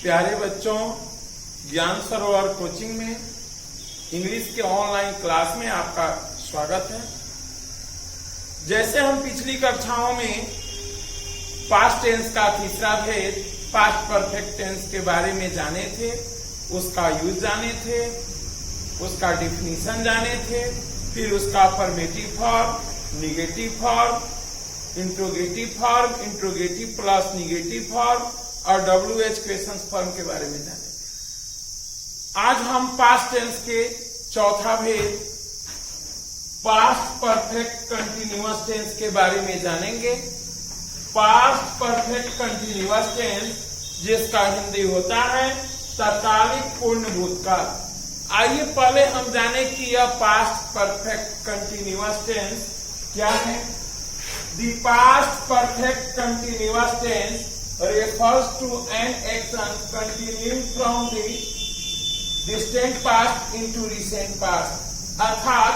प्यारे बच्चों, ज्ञान सरोवर कोचिंग में इंग्लिश के ऑनलाइन क्लास में आपका स्वागत है। जैसे हम पिछली कक्षाओं में पास्ट टेंस का तीसरा भेद पास्ट परफेक्ट टेंस के बारे में जाने थे, उसका यूज जाने थे, उसका डिफिनीशन जाने थे, फिर उसका affirmative form, negative form, interrogative form, interrogative plus negative form और WH क्वेश्चंस फॉर्म के बारे में जाने। आज हम पास्ट टेंस के चौथा भेद पास्ट परफेक्ट कंटिन्यूअस टेंस के बारे में जानेंगे। पास्ट परफेक्ट कंटिन्यूअस टेंस जिसका हिंदी होता है तत्कालिक पूर्ण भूतकाल। आइए पहले हम जाने कि यह पास्ट परफेक्ट कंटिन्यूअस टेंस क्या है। The past perfect continuous tense refers to an action continuing from the distant past into recent past। अर्थात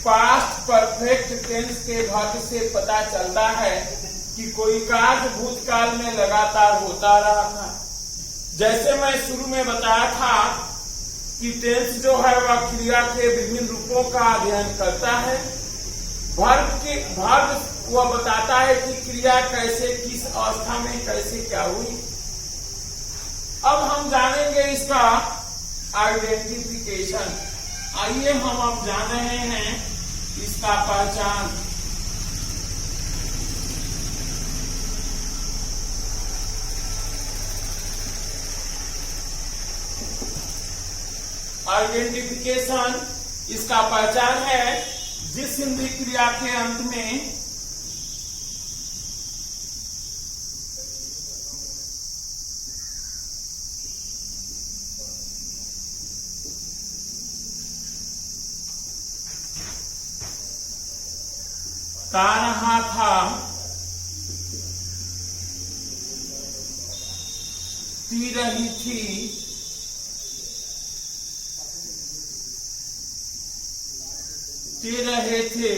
पास्ट परफेक्ट टेंस के भाग से पता चलता है कि कोई कार्य भूतकाल में लगातार होता रहा था। जैसे मैं शुरू में बताया था कि टेंस जो है वह क्रिया के विभिन्न रूपों का अध्ययन करता है। भाग वह बताता है कि क्रिया कैसे, किस अवस्था में कैसे क्या हुई। अब हम जानेंगे इसका आइडेंटिफिकेशन। आइए हम अब जान रहे हैं इसका पहचान। आइडेंटिफिकेशन इसका पहचान है जिस हिंदी क्रिया के अंत में ता रहा था, पी रही थी, पी रहे थे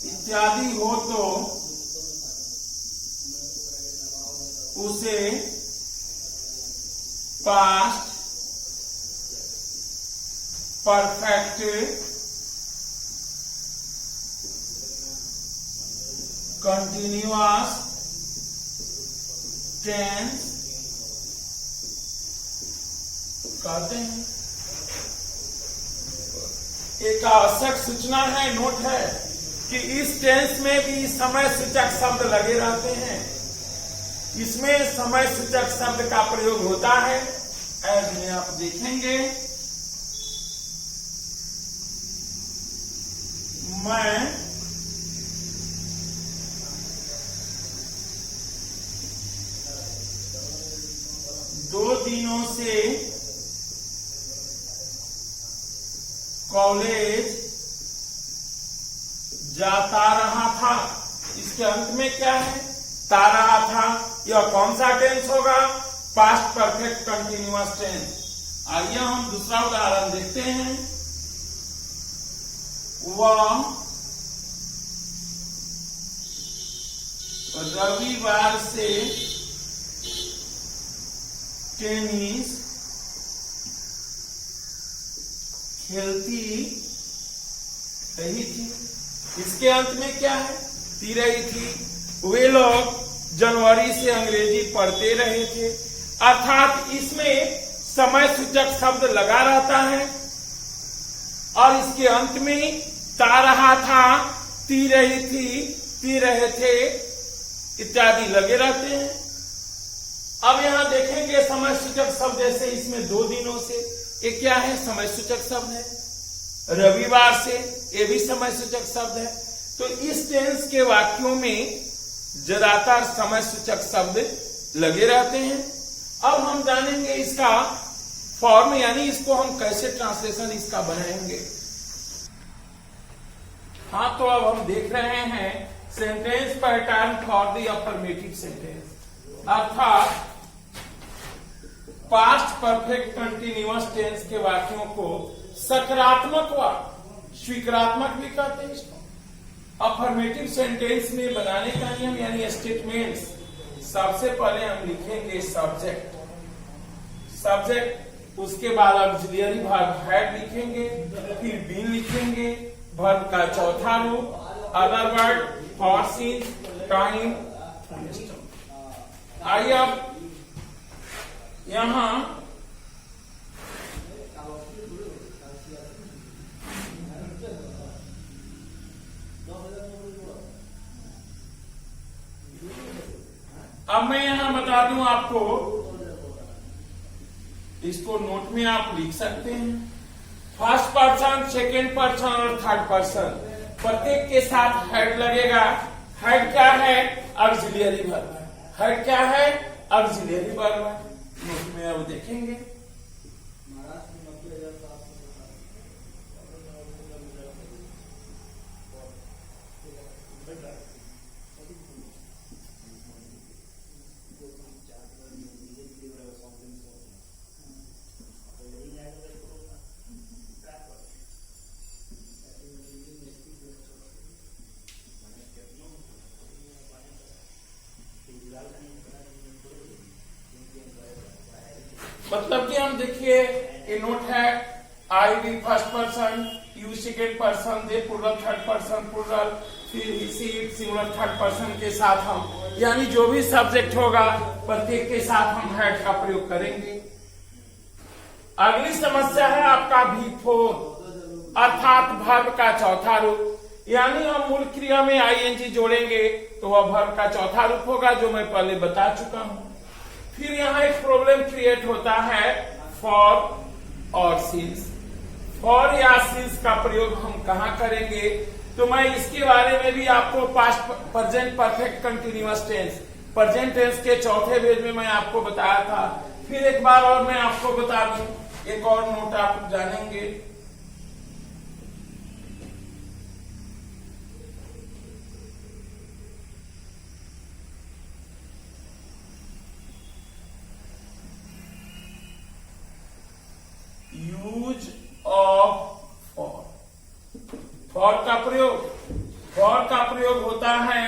इत्यादि हो तो उसे पास्ट परफेक्ट कंटिन्यूअस टेंस कहते हैं। एक आवश्यक सूचना है, नोट है कि इस टेंस में भी समय सूचक शब्द लगे रहते हैं। इसमें समय सूचक शब्द का प्रयोग होता है। एज में आप देखेंगे, मैं दो दिनों से कॉलेज जाता रहा था। इसके अंत में क्या है? ता रहा था। यह कौन सा टेंस होगा? Past perfect continuous tense. आइए हम दूसरा उदाहरण देखते हैं। वह रविवार से टेनिस खेलती रही थी। इसके अंत में क्या है? ती रही थी। वे लोग जनवरी से अंग्रेजी पढ़ते रहे थे। अर्थात इसमें समय सूचक शब्द लगा रहता है और इसके अंत में ता रहा था, ती रही थी, पी रहे थे इत्यादि लगे रहते हैं। अब यहां देखेंगे समय सूचक शब्द, जैसे इसमें दो दिनों से, ये क्या है? समय सूचक शब्द है। रविवार से, ये भी समय सूचक शब्द है। तो इस टेंस के वाक्यों में ज्यादातर समय सूचक शब्द लगे रहते हैं। अब हम जानेंगे इसका फॉर्म, यानी इसको हम कैसे ट्रांसलेशन इसका बनाएंगे। हाँ, तो अब हम देख रहे हैं sentence pattern for the affirmative sentence. अर्थात पास्ट परफेक्ट कंटिन्यूअस टेंस के वाक्यों को सकारात्मक व स्वीकारात्मक भी कहते हैं। इसको अफर्मेटिव सेंटेंस में बनाने का नियम यानी स्टेटमेंट्स सबसे पहले हम लिखेंगे सब्जेक्ट, उसके बाद ऑक्सिलियरी वर्ब हैड लिखेंगे, फिर बीन लिखेंगे, वर्ब का चौथा रूप other word for, scenes, time. आइए अब यहां अब मैं यहां बता दूं आपको, इसको नोट में आप लिख सकते हैं। फर्स्ट पर्सन, सेकेंड पर्सन और थर्ड पर्सन प्रत्येक के साथ हेड लगेगा। हेड क्या है? ऑक्सिलियरी वर्ब है। हेड क्या है? ऑक्सिलियरी वर्ब है। नोट में अब देखेंगे। मतलब कि हम देखिए ये नोट है, I we first person, you second person, they plural, third person plural, फिर he she it singular third person के साथ हम, यानी जो भी सब्जेक्ट होगा प्रत्येक के साथ हम हैड का प्रयोग करेंगे। अगली समस्या है आपका V4 अर्थात वर्ब का चौथा रूप, यानी हम मूल क्रिया में आईएनजी जोड़ेंगे तो वह वर्ब का चौथा रूप होगा, जो मैं पहले बता चुका हूं। फिर यहां एक प्रॉब्लम क्रिएट होता है फॉर और सिंस। फॉर या सिंस का प्रयोग हम कहां करेंगे, तो मैं इसके बारे में भी आपको past, present perfect continuous tense, present tense के चौथे पेज में मैं आपको बताया था। फिर एक बार और मैं आपको बता दूं, एक और नोट आप जानेंगे। यूज ऑफ फॉर का प्रयोग होता है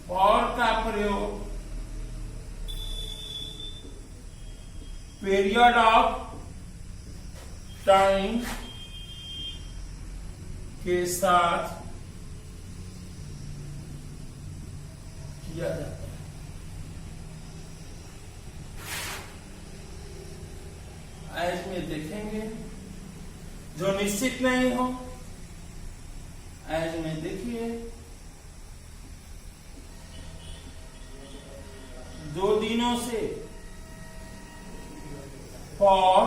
फॉर का प्रयोग पीरियड ऑफ टाइम के साथ किया जाता है। एज में देखेंगे जो निश्चित नहीं हो, एज में देखिए 2 दिनों से, फॉर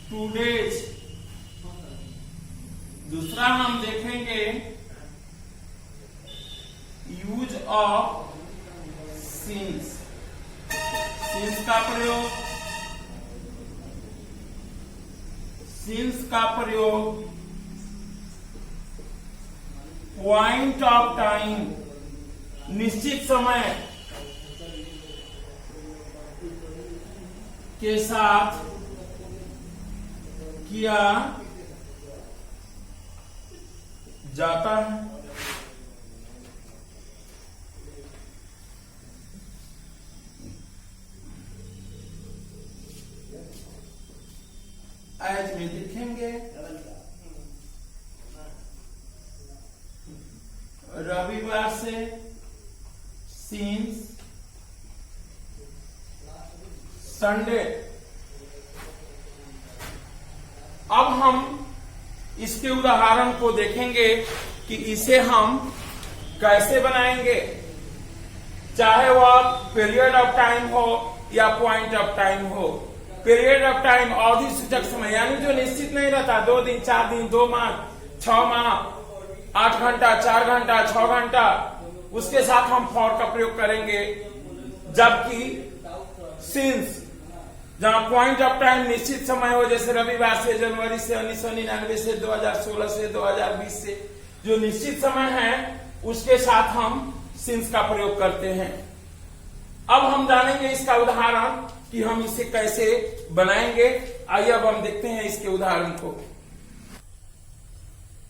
2 days। दूसरा हम देखेंगे यूज ऑफ सिंस। सिंस का प्रयोग पॉइंट ऑफ टाइम, निश्चित समय के साथ किया जाता है। आज में देखेंगे रविवार से, सिंस संडे। अब हम इसके उदाहरण को देखेंगे कि इसे हम कैसे बनाएंगे, चाहे वह पीरियड ऑफ टाइम हो या पॉइंट ऑफ टाइम हो। पीरियड ऑफ टाइम अवधि सूचक समय, यानी जो निश्चित नहीं रहता, 2 दिन, 4 दिन, 2 माह, 6 माह, 8 घंटा, 4 घंटा, 6 घंटा, उसके साथ हम फॉर का प्रयोग करेंगे। जबकि सिंस जहां पॉइंट ऑफ टाइम निश्चित समय हो, जैसे रविवार से, जनवरी से, 1999 से, 2016 से, 2020 से, जो निश्चित समय है उसके साथ हम सिंस का प्रयोग करते हैं। अब हम जानेंगे इसका उदाहरण कि हम इसे कैसे बनाएंगे। आइए अब हम देखते हैं इसके उदाहरण को।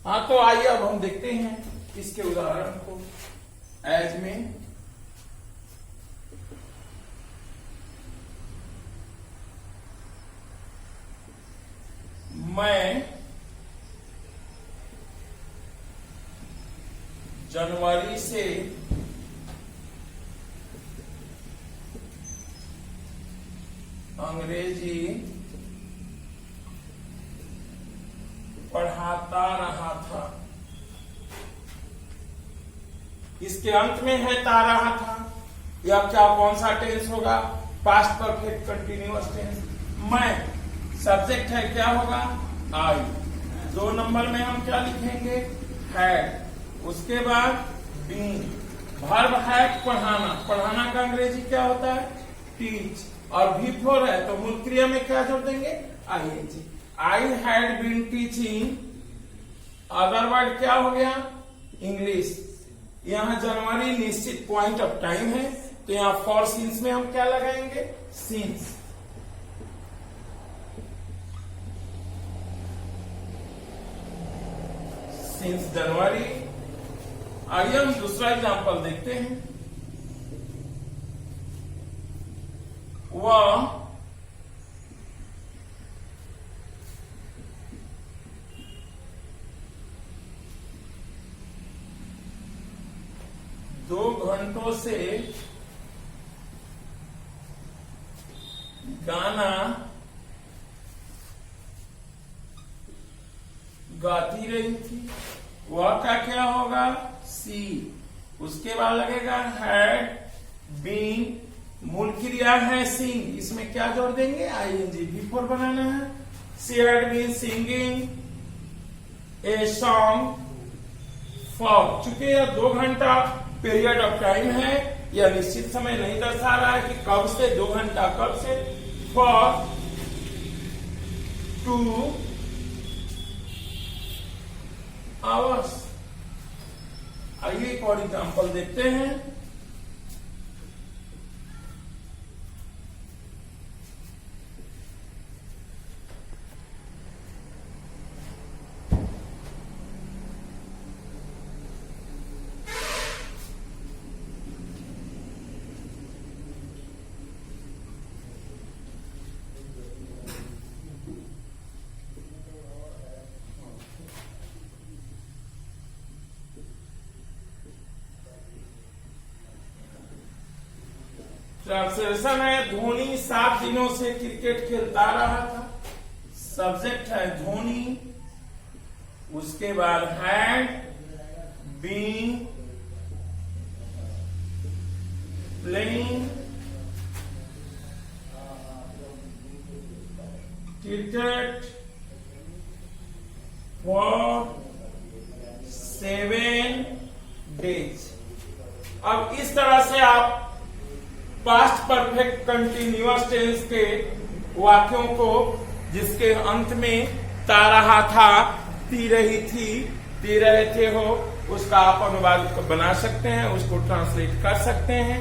हाँ, तो आइए अब हम देखते हैं इसके उदाहरण को। एज में मैं जनवरी से अंग्रेजी पढ़ाता रहा था। इसके अंत में है ता रहा था, या क्या कौन सा टेंस होगा? Past perfect continuous tense. मैं सब्जेक्ट है, क्या होगा? आई। 2 नंबर में हम क्या लिखेंगे? हैड। उसके बाद बीन। वर्ब है पढ़ाना, पढ़ाना का अंग्रेजी क्या होता है? टीच। और V4 है तो मूल क्रिया में क्या जोड़ देंगे? ING। I had been teaching. Other word क्या हो गया? इंग्लिश। यहाँ जनवरी निश्चित पॉइंट ऑफ टाइम है, तो यहाँ फॉर सिंस में हम क्या लगाएंगे? सिंस। Since January. आइए हम दूसरा एग्जांपल देखते हैं। वह दो घंटों से गाना गाती रही थी। वह का क्या होगा? सी। उसके बाद लगेगा हैड बीन। मूल क्रिया है सिंग, इसमें क्या जोड़ देंगे? ING। V4 बनाना है। She had been singing a song for. चूंकि यह 2 घंटा पीरियड ऑफ टाइम है, यह निश्चित समय नहीं दर्शा रहा है कि कब से 2 घंटा, कब से। For 2 hours. आइए एक और एग्जांपल देखते हैं। ट्रांसलेशन है धोनी 7 दिनों से क्रिकेट खेलता रहा था। सब्जेक्ट है धोनी। उसके बाद had been playing cricket for 7 days. अब इस तरह से आप पास्ट परफेक्ट कंटिन्यूअस टेंस के वाक्यों को, जिसके अंत में ता रहा था, ती रही थी, ती रहे थे हो, उसका आप अनुवाद बना सकते हैं, उसको ट्रांसलेट कर सकते हैं।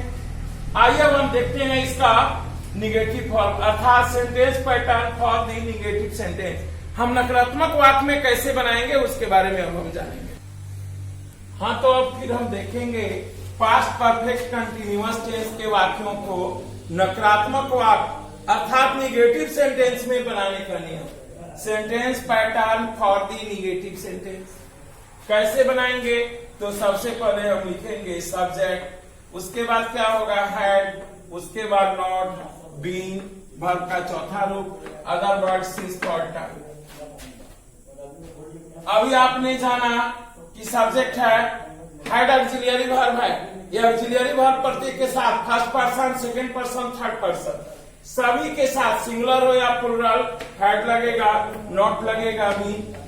आइए अब हम देखते हैं इसका निगेटिव फॉर्म, अर्थात sentence pattern for the negative sentence. हम नकारात्मक वाक्य में कैसे बनाएंगे उसके बारे में अब हम जानेंगे। हाँ, तो अब फिर हम देखेंगे पास्ट परफेक्ट कंटिन्यूअस टेंस के वाक्यों को नकारात्मक वाक्य अर्थात निगेटिव सेंटेंस में बनाने का नियम। Sentence pattern for the negative sentence कैसे बनाएंगे? तो सबसे पहले हम लिखेंगे सब्जेक्ट, उसके बाद क्या होगा? हैड, उसके बाद नॉट, बीन, वर्ब का चौथा रूप, other word, since, third time. अभी आपने जाना कि सब्जेक्ट है, हैड ऑक्सिलियरी वर्ब है। यह ऑक्सिलियरी वर्ब प्रत्येक के साथ first person, second person, third person सभी के साथ सिंगुलर हो या प्लुरल हैड लगेगा, नॉट लगेगा,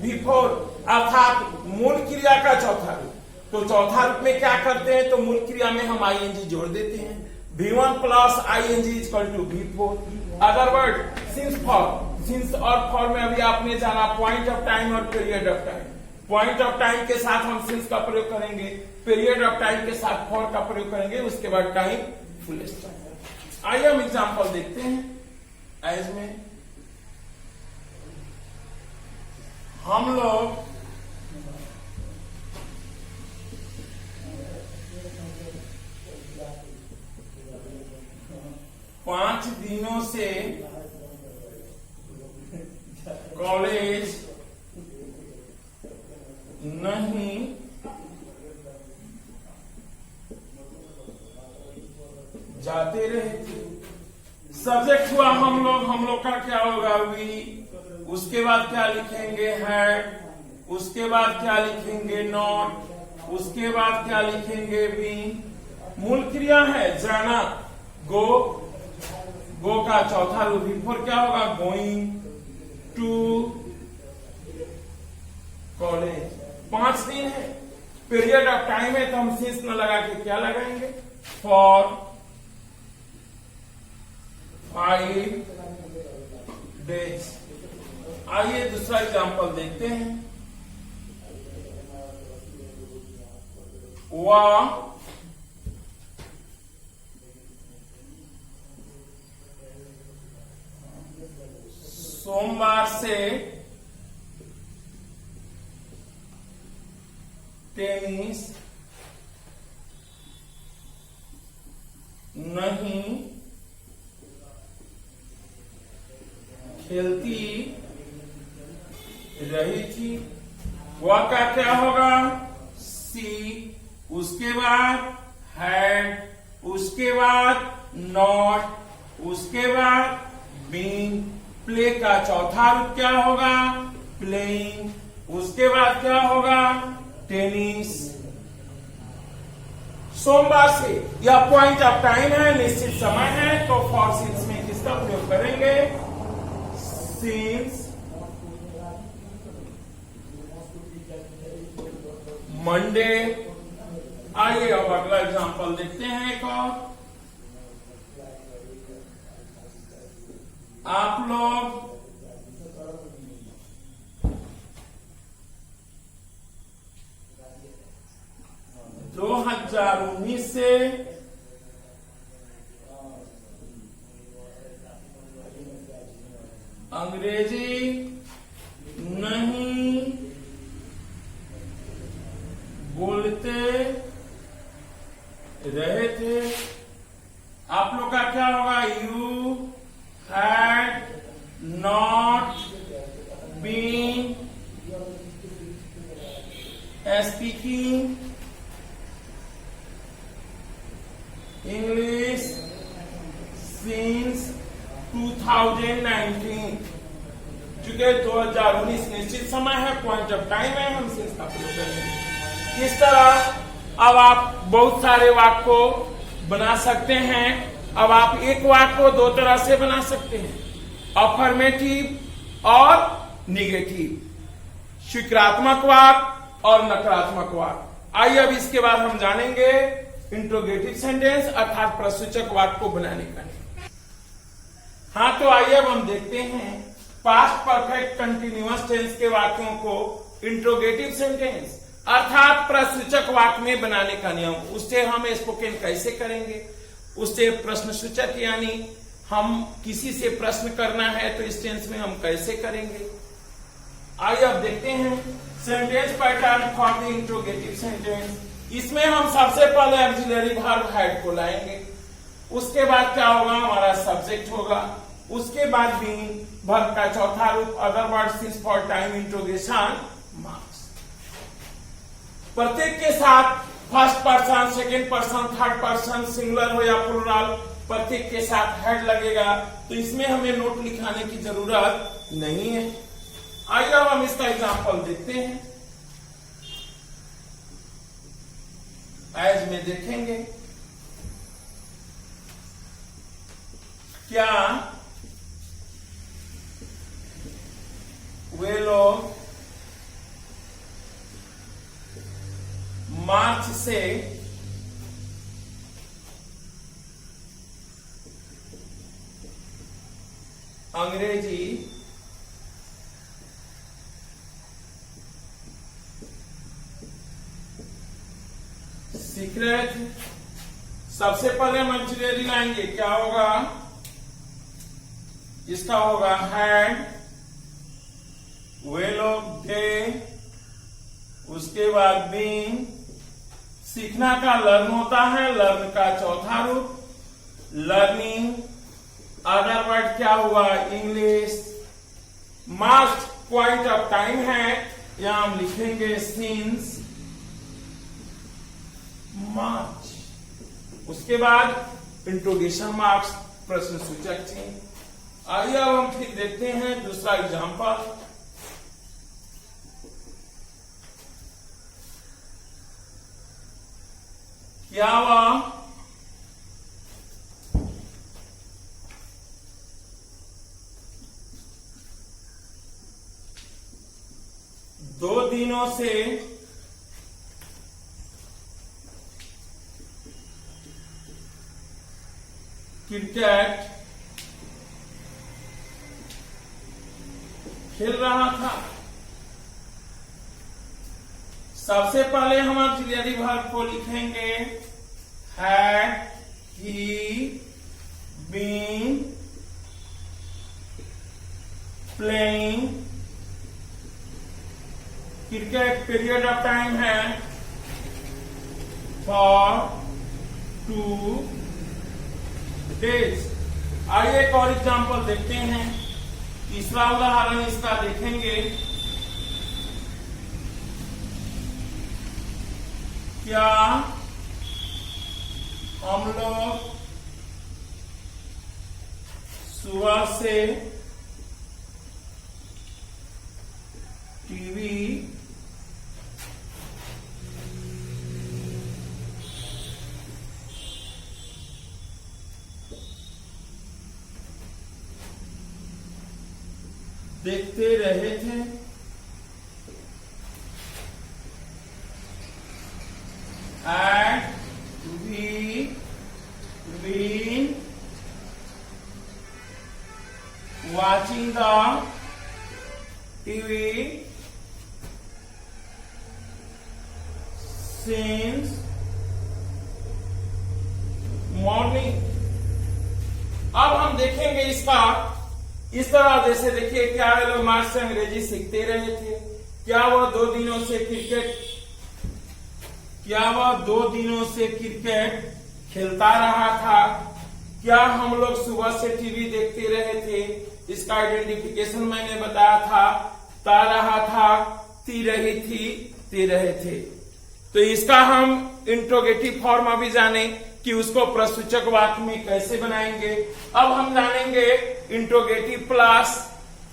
V4 अर्थात मूल क्रिया का चौथा रूप। तो चौथा रूप में क्या करते हैं? तो मूल क्रिया में हम ING जोड़ देते हैं। V1 plus ing is equal to V4. Other word since और फॉर में अभी आपने जाना पॉइंट ऑफ टाइम और period of time. Point of time के साथ हम सिंस का प्रयोग करेंगे, पीरियड ऑफ टाइम के साथ फॉर का प्रयोग करेंगे, उसके बाद टाइम फुल स्टॉप। आइए हम एग्जांपल देखते हैं। एज में हम लोग पांच दिनों से कॉलेज नहीं जाते रहे थे। सब्जेक्ट हुआ हम लोग का क्या होगा वी, उसके बाद क्या लिखेंगे हैड, उसके बाद क्या लिखेंगे नॉट, उसके बाद क्या लिखेंगे बीन। मूल क्रिया है जाना, गो, गो का चौथा रूप बिफोर क्या होगा गोइंग टू कॉलेज। 5 दिन है, पीरियड ऑफ टाइम है तो हम सिंस न लगा के क्या लगाएंगे फॉर 5 डेज। आइए दूसरा एग्जांपल देखते हैं। वह सोमवार से टेनिस नहीं खेलती रही थी। वह का क्या होगा सी, उसके बाद हैड, उसके बाद नॉट, उसके बाद बीन। प्ले का चौथा रूप क्या होगा प्लेइंग, उसके बाद क्या होगा टेनिस। सोमवार से यह पॉइंट ऑफ टाइम है, निश्चित समय है, तो फॉर सिंस में किसका प्रयोग करेंगे सिंस मंडे। आइए अब अगला एग्जांपल देखते हैं एक और। आप लोग 2019 से अंग्रेजी नहीं बोलते रहे थे। आप लोग का क्या होगा you had not been speaking English since 2019। चूंकि 2019 निश्चित समय है, पॉइंट ऑफ टाइम है, हम सिंस का प्रयोग करेंगे। इस तरह अब आप बहुत सारे वाक्य को बना सकते हैं। अब आप एक वाक्य को 2 तरह से बना सकते हैं, अफर्मेटिव और निगेटिव, स्वीकारात्मक वाक्य और नकारात्मक वाक्य। आइए अब इसके बाद हम जानेंगे इंट्रोगेटिव सेंटेंस अर्थात प्रश्नसूचक वाक्य को बनाने का। हाँ, तो आइए अब हम देखते हैं पास्ट परफेक्ट कंटिन्यूअस टेंस के वाक्यों को इंट्रोगेटिव सेंटेंस अर्थात प्रश्नसूचक वाक्य में बनाने का नियम। उससे हम स्पोकन कैसे करेंगे, उससे प्रश्नसूचक यानी हम किसी से प्रश्न करना है तो इस टेंस में हम कैसे करेंगे। आइए अब देखते हैं sentence pattern for the interrogative sentence. इसमें हम सबसे पहले ऑक्सिलरी वर्ब हैड को लाएंगे, उसके बाद क्या होगा हमारा सब्जेक्ट होगा, उसके बाद बीइंग, वर्ब का चौथा रूप, other word since for time, interrogation, marks. प्रत्येक के साथ first person, second person, third person, singular हो या प्लुरल, प्रत्येक के साथ हेड लगेगा, तो इसमें हमें नोट लिखाने की जरूरत नहीं है। आइए अब हम इसका एग्जांपल देखते हैं। एज में देखेंगे क्या वे लोग मार्च से अंग्रेजी सीख रहे थे। सबसे पहले हम ऑक्सिलरी लाएंगे, क्या होगा, इसका होगा हैड, वे लोग थे, उसके बाद बीइंग, सीखना का लर्न होता है, लर्न का चौथा रूप लर्निंग, अदर वर्ड क्या हुआ, English, most point of time है, यहां हम लिखेंगे सिंस मार्च। उसके बाद इंट्रोगेशन मार्क्स, प्रश्न सूचक चिन्ह। आइए अब हम फिर देखते हैं दूसरा एग्जाम्पल। क्या हुआ, दो दिनों से क्रिकेट खेल रहा था। सबसे पहले हम ऑक्सिलरी वर्ब को लिखेंगे, had he been playing, cricket period of time है फॉर 2 डेज। आइए एक और एग्जाम्पल देखते हैं। तीसरा उदाहरण इसका देखेंगे। क्या हम लोग सुबह से टीवी देखते रहे थे? And we been watching the TV since morning। अब हम देखेंगे इसका इस तरह, जैसे देखिए क्या वे लोग मार्च से अंग्रेजी सीखते रहे थे, क्या वह 2 दिनों से क्रिकेट खेलता रहा था, क्या हम लोग सुबह से टीवी देखते रहे थे, इसका आइडेंटिफिकेशन मैंने बताया था, ता रहा था, ती रही थी, ते रहे थे। तो इसका हम इंट्रोगेटिव फॉर्म अभी जाने कि उसको प्रश्नसूचक वाक्य में कैसे बनाएंगे। अब हम जानेंगे interrogative plus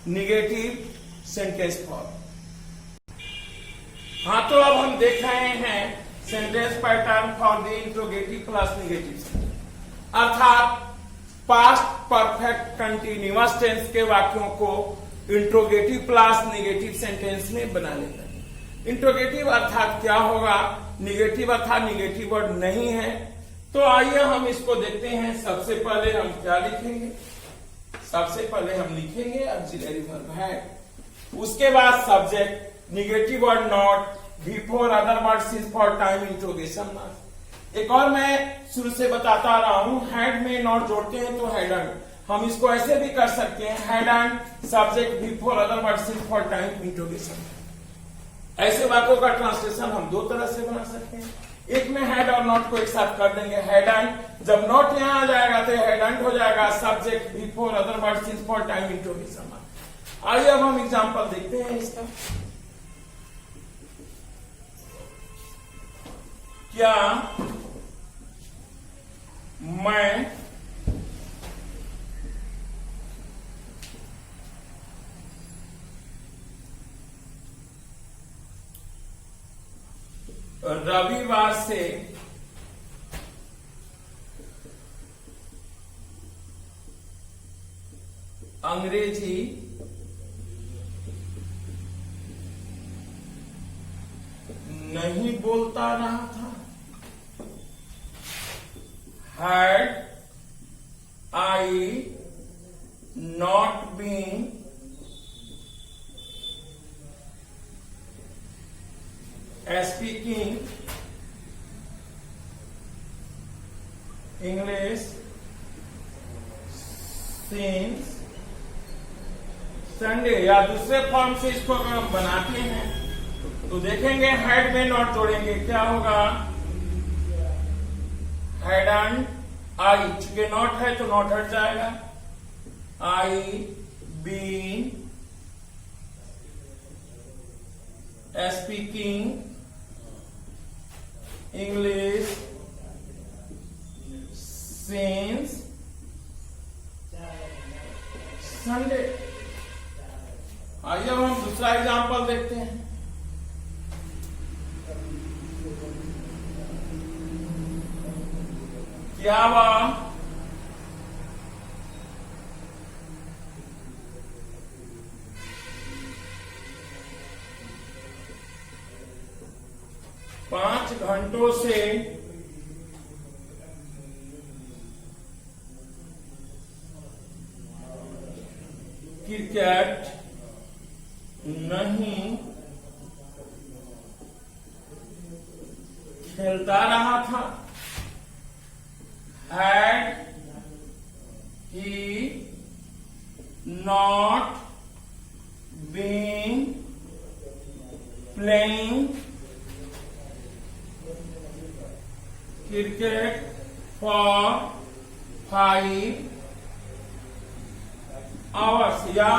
negative sentence form. हाँ, तो अब हम देख रहे हैं sentence pattern for the interrogative plus negative, अर्थात पास्ट परफेक्ट कंटिन्यूअस टेंस के वाक्यों को इंट्रोगेटिव प्लस निगेटिव सेंटेंस में बना लेते हैं। इंट्रोगेटिव अर्थात क्या होगा, निगेटिव अर्थात निगेटिव वर्ड नहीं है। तो आइए हम इसको देखते हैं। सबसे पहले हम क्या लिखेंगे, सबसे पहले हम लिखेंगे ऑक्सिलरी वर्ब हैड, उसके बाद subject, negative word not, before, other word, since, for, time, interrogation mark. एक और मैं शुरू से बताता रहा हूं, हैड में नॉट जोड़ते हैं तो हैड एंड, हम इसको ऐसे भी कर सकते हैं, had and subject, before, other word, since, for, time, interrogation. ऐसे वाक्यों का ट्रांसलेशन हम 2 तरह से बना सकते हैं। एक में हेड और नॉट को एक साथ कर देंगे, हेड एंड, जब नॉट यहां आ जाएगा तो हेड एंड हो जाएगा, subject, before, other word, since, for, time, interrogation mark. आइए अब हम एग्जांपल देखते हैं इसका। क्या मैं रविवार से अंग्रेजी नहीं बोलता रहा था, had I not been speaking English since Sunday, या दूसरे फॉर्म से इसको अगर हम बनाते हैं तो देखेंगे हेड में नॉट जोड़ेंगे, क्या होगा, हेड एंड आई, चूंकि नॉट है तो नॉट हट जाएगा, I been speaking English since Sunday. आइए अब हम दूसरा एग्जांपल देखते हैं। क्या हुआ, पांच घंटों से क्रिकेट नहीं खेलता रहा था, had he not been playing cricket for 5 hours, या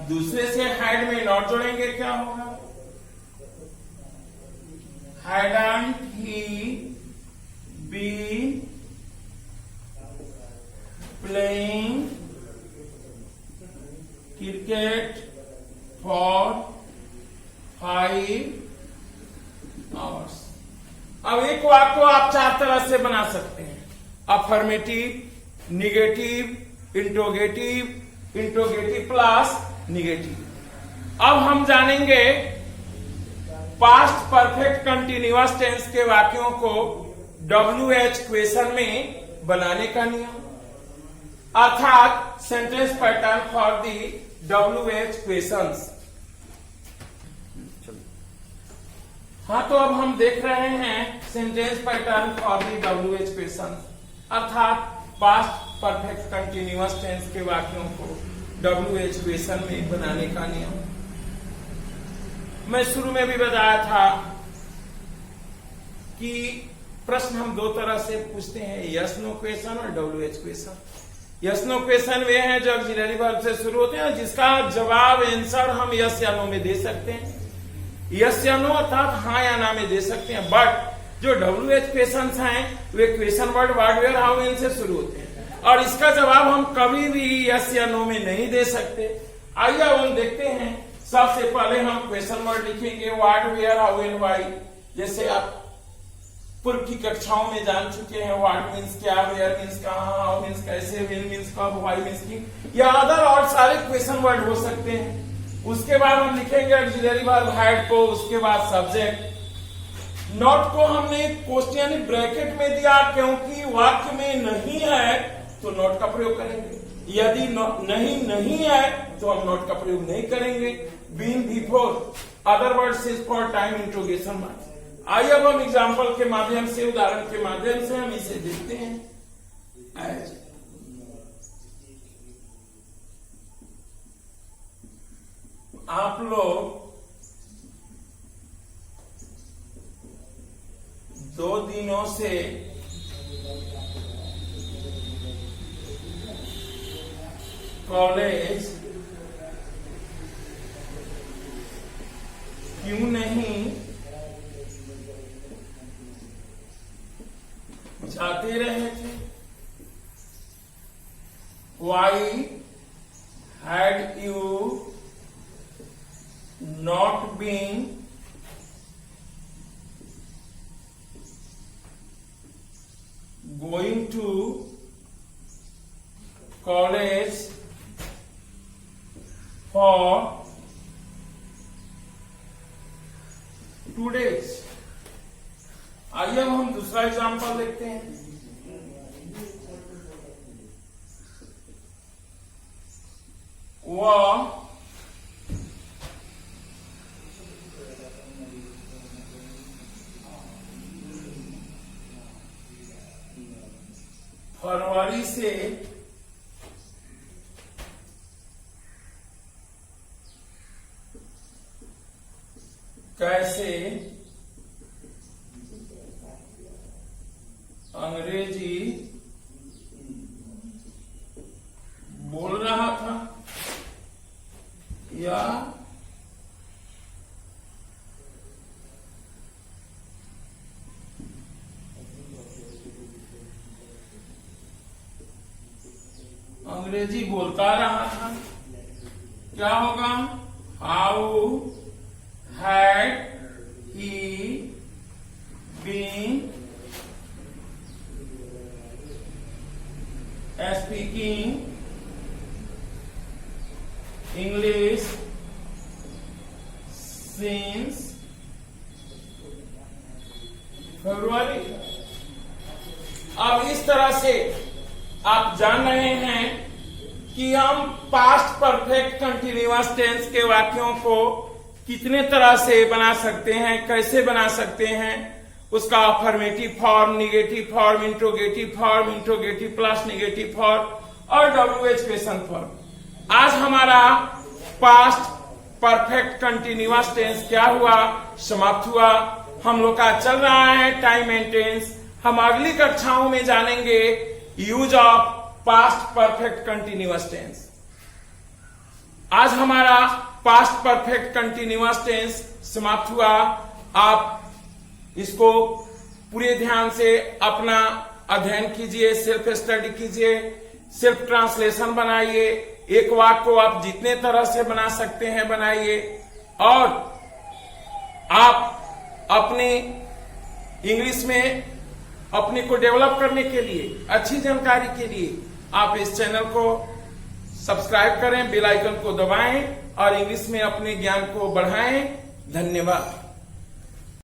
दूसरे से had में नॉट जोड़ेंगे, क्या होगा, hadn't he been playing cricket for 5 hours। अब एक वाक्य को आप चार तरह से बना सकते हैं, affirmative, negative, interrogative, interrogative plus negative. अब हम जानेंगे पास्ट परफेक्ट कंटिन्यूअस टेंस के वाक्यों को WH क्वेश्चन में बनाने का नियम, अर्थात sentence pattern for the WH questions. हाँ, तो अब हम देख रहे हैं sentence pattern for the WH question, अर्थात पास्ट परफेक्ट कंटिन्यूअस टेंस के वाक्यों को WH क्वेश्चन में बनाने का नियम। मैं शुरू में भी बताया था कि प्रश्न हम दो तरह से पूछते हैं, यस नो क्वेश्चन और WH question. Yes no question वे हैं जो ऑक्सिलरी वर्ब से शुरू होते हैं, जिसका जवाब आंसर हम यस या नो में दे सकते हैं, यस या नो अर्थात हाँ या ना में दे सकते हैं। बट जो WH क्वेश्चन हैं वे क्वेश्चन वर्ड वेयर हाउ इन से शुरू होते हैं और इसका जवाब हम कभी भी यस या नो में नहीं दे सकते। आइए अब हम देखते हैं। सबसे पहले हम क्वेश्चन वर्ड लिखेंगे, what, where, how and why. जैसे आप पूर्व की कक्षाओं में जान चुके हैं, व्हाट मीन्स क्या, वेयर मीन्स कहां, हाउ मीन्स कैसे, व्हेन मीन्स कब, व्हाई मीन्स की, या अदर और सारे क्वेश्चन वर्ड हो सकते हैं। उसके बाद हम लिखेंगे ऑक्सिलरी वर्ब हैड को, उसके बाद सब्जेक्ट। नॉट को हमने क्वेश्चन ब्रैकेट में दिया क्योंकि वाक्य में नहीं है तो नॉट का प्रयोग करेंगे, यदि नहीं है तो हम नॉट का प्रयोग नहीं करेंगे। Been before other words is for time interrogation mark. आइए अब हम एग्जाम्पल के माध्यम से, उदाहरण के माध्यम से हम इसे देखते हैं। एज आप लोग 2 दिनों से कॉलेज क्यों नहीं जाते रहे थे? Why had you not been going to college for 2 days? आइए अब हम दूसरा एग्जाम्पल देखते हैं। वह फरवरी से कैसे अंग्रेजी बोल रहा था या अंग्रेजी बोलता रहा था, क्या होगा? How had he been speaking English since February। अब इस तरह से आप जान रहे हैं कि हम पास्ट परफेक्ट कंटिन्यूअस टेंस के वाक्यों को कितने तरह से बना सकते हैं, कैसे बना सकते हैं। उसका affirmative form, negative form, interrogative plus negative form और WH क्वेश्चन फॉर्म। आज हमारा पास्ट परफेक्ट कंटिन्यूअस टेंस क्या हुआ, समाप्त हुआ। हम लोग का चल रहा है टाइम एंड टेंस। हम अगली कक्षाओं में जानेंगे use of past perfect continuous tense. आज हमारा पास्ट परफेक्ट कंटिन्यूअस टेंस समाप्त हुआ। आप इसको पूरे ध्यान से अपना अध्ययन कीजिए, सेल्फ स्टडी कीजिए, सेल्फ ट्रांसलेशन बनाइए। एक वाक्य को आप जितने तरह से बना सकते हैं बनाइए। और आप अपने इंग्लिश में अपने को डेवलप करने के लिए, अच्छी जानकारी के लिए आप इस चैनल को सब्सक्राइब करें, बेल आइकन को दबाएं और इंग्लिश में अपने ज्ञान को बढ़ाएं। धन्यवाद।